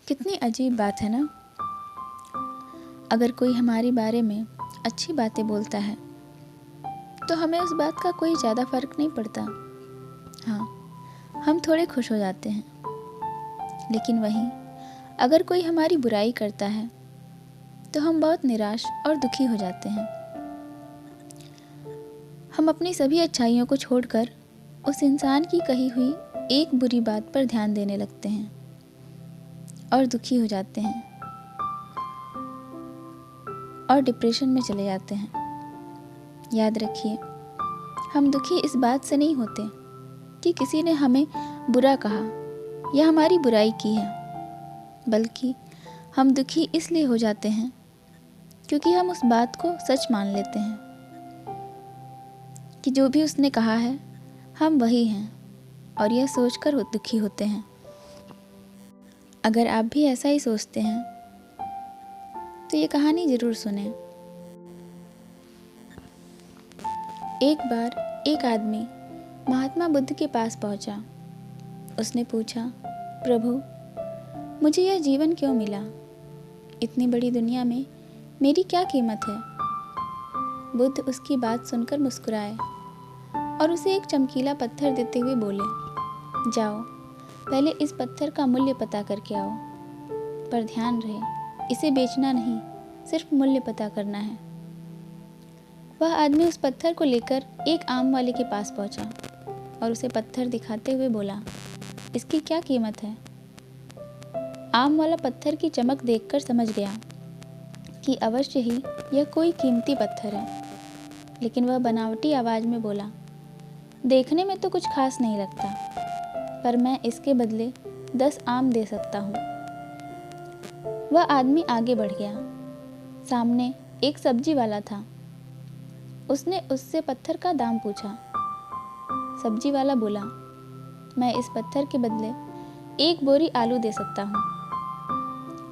कितनी अजीब बात है ना। अगर कोई हमारे बारे में अच्छी बातें बोलता है तो हमें उस बात का कोई ज़्यादा फर्क नहीं पड़ता। हाँ, हम थोड़े खुश हो जाते हैं। लेकिन वहीं अगर कोई हमारी बुराई करता है तो हम बहुत निराश और दुखी हो जाते हैं। हम अपनी सभी अच्छाइयों को छोड़कर उस इंसान की कही हुई एक बुरी बात पर ध्यान देने लगते हैं और दुखी हो जाते हैं और डिप्रेशन में चले जाते हैं। याद रखिए, हम दुखी इस बात से नहीं होते कि किसी ने हमें बुरा कहा या हमारी बुराई की है, बल्कि हम दुखी इसलिए हो जाते हैं क्योंकि हम उस बात को सच मान लेते हैं कि जो भी उसने कहा है हम वही हैं, और यह सोचकर दुखी होते हैं। अगर आप भी ऐसा ही सोचते हैं तो ये कहानी ज़रूर सुने। एक बार एक आदमी महात्मा बुद्ध के पास पहुंचा। उसने पूछा, प्रभु, मुझे यह जीवन क्यों मिला? इतनी बड़ी दुनिया में मेरी क्या कीमत है? बुद्ध उसकी बात सुनकर मुस्कुराए और उसे एक चमकीला पत्थर देते हुए बोले, जाओ, पहले इस पत्थर का मूल्य पता करके आओ। पर ध्यान रहे, इसे बेचना नहीं, सिर्फ मूल्य पता करना है। वह आदमी उस पत्थर को लेकर एक आम वाले के पास पहुंचा और उसे पत्थर दिखाते हुए बोला, इसकी क्या कीमत है? आम वाला पत्थर की चमक देखकर समझ गया कि अवश्य ही यह कोई कीमती पत्थर है, लेकिन वह बनावटी आवाज में बोला, देखने में तो कुछ खास नहीं लगता, पर मैं इसके बदले 10 आम दे सकता हूँ। वह आदमी आगे बढ़ गया। सामने एक सब्जी वाला था। उसने उससे पत्थर का दाम पूछा। सब्जी वाला बोला, मैं इस पत्थर के बदले 1 बोरी आलू दे सकता हूँ।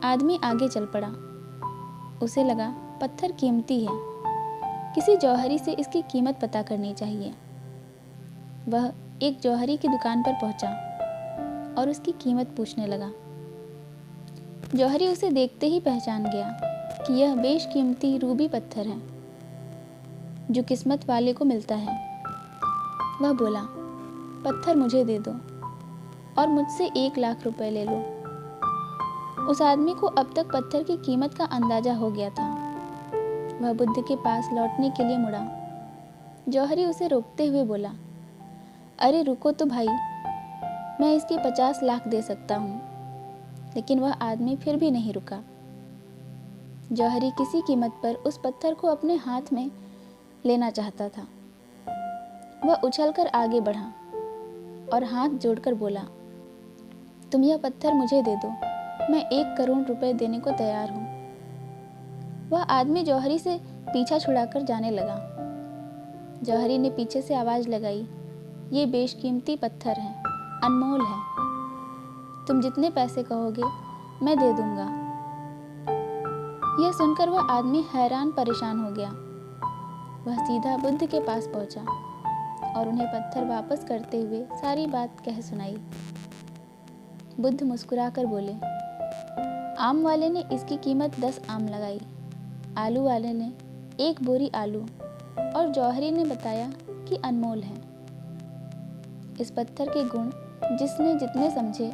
आदमी आगे चल पड़ा। उसे लगा पत्थर कीमती है, किसी जौहरी से इसकी कीमत पता करनी चाहिए। वह एक जौहरी की दुकान पर पहुंचा और उसकी कीमत पूछने लगा। जौहरी उसे देखते ही पहचान गया कि यह बेशकीमती रूबी पत्थर है जो किस्मत वाले को मिलता है। वह बोला, पत्थर मुझे दे दो और मुझसे 1 लाख रुपए ले लो। उस आदमी को अब तक पत्थर की कीमत का अंदाजा हो गया था। वह बुद्ध के पास लौटने के लिए मुड़ा। जौहरी उसे रोकते हुए बोला, अरे रुको तो भाई, मैं इसके 50 लाख दे सकता हूँ। लेकिन वह आदमी फिर भी नहीं रुका। जौहरी किसी कीमत पर उस पत्थर को अपने हाथ में लेना चाहता था। वह उछलकर आगे बढ़ा और हाथ जोड़कर बोला, तुम यह पत्थर मुझे दे दो, मैं 1 करोड़ रुपए देने को तैयार हूँ। वह आदमी जौहरी से पीछा छुड़ाकर जाने लगा। जौहरी ने पीछे से आवाज लगाई, ये बेशकीमती पत्थर है, अनमोल है, तुम जितने पैसे कहोगे मैं दे दूंगा। यह सुनकर वह आदमी हैरान परेशान हो गया। वह सीधा बुद्ध के पास पहुंचा और उन्हें पत्थर वापस करते हुए सारी बात कह सुनाई। बुद्ध मुस्कुराकर बोले, आम वाले ने इसकी कीमत 10 आम लगाई, आलू वाले ने 1 बोरी आलू, और जौहरी ने बताया कि अनमोल है। इस पत्थर के गुण जिसने जितने समझे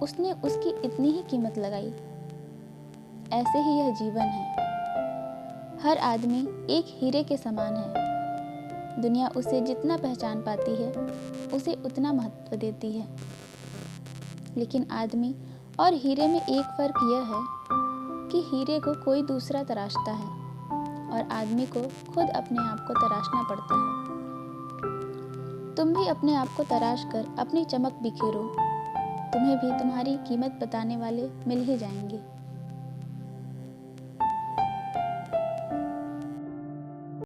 उसने उसकी इतनी ही कीमत लगाई। ऐसे ही यह जीवन है। हर आदमी एक हीरे के समान है। दुनिया उसे जितना पहचान पाती है उसे उतना महत्व देती है। लेकिन आदमी और हीरे में एक फर्क यह है कि हीरे को कोई दूसरा तराशता है और आदमी को खुद अपने आप को तराशना पड़ता है। तुम भी अपने आप को तराश कर अपनी चमक बिखेरो, तुम्हें भी तुम्हारी कीमत बताने वाले मिल ही जाएंगे।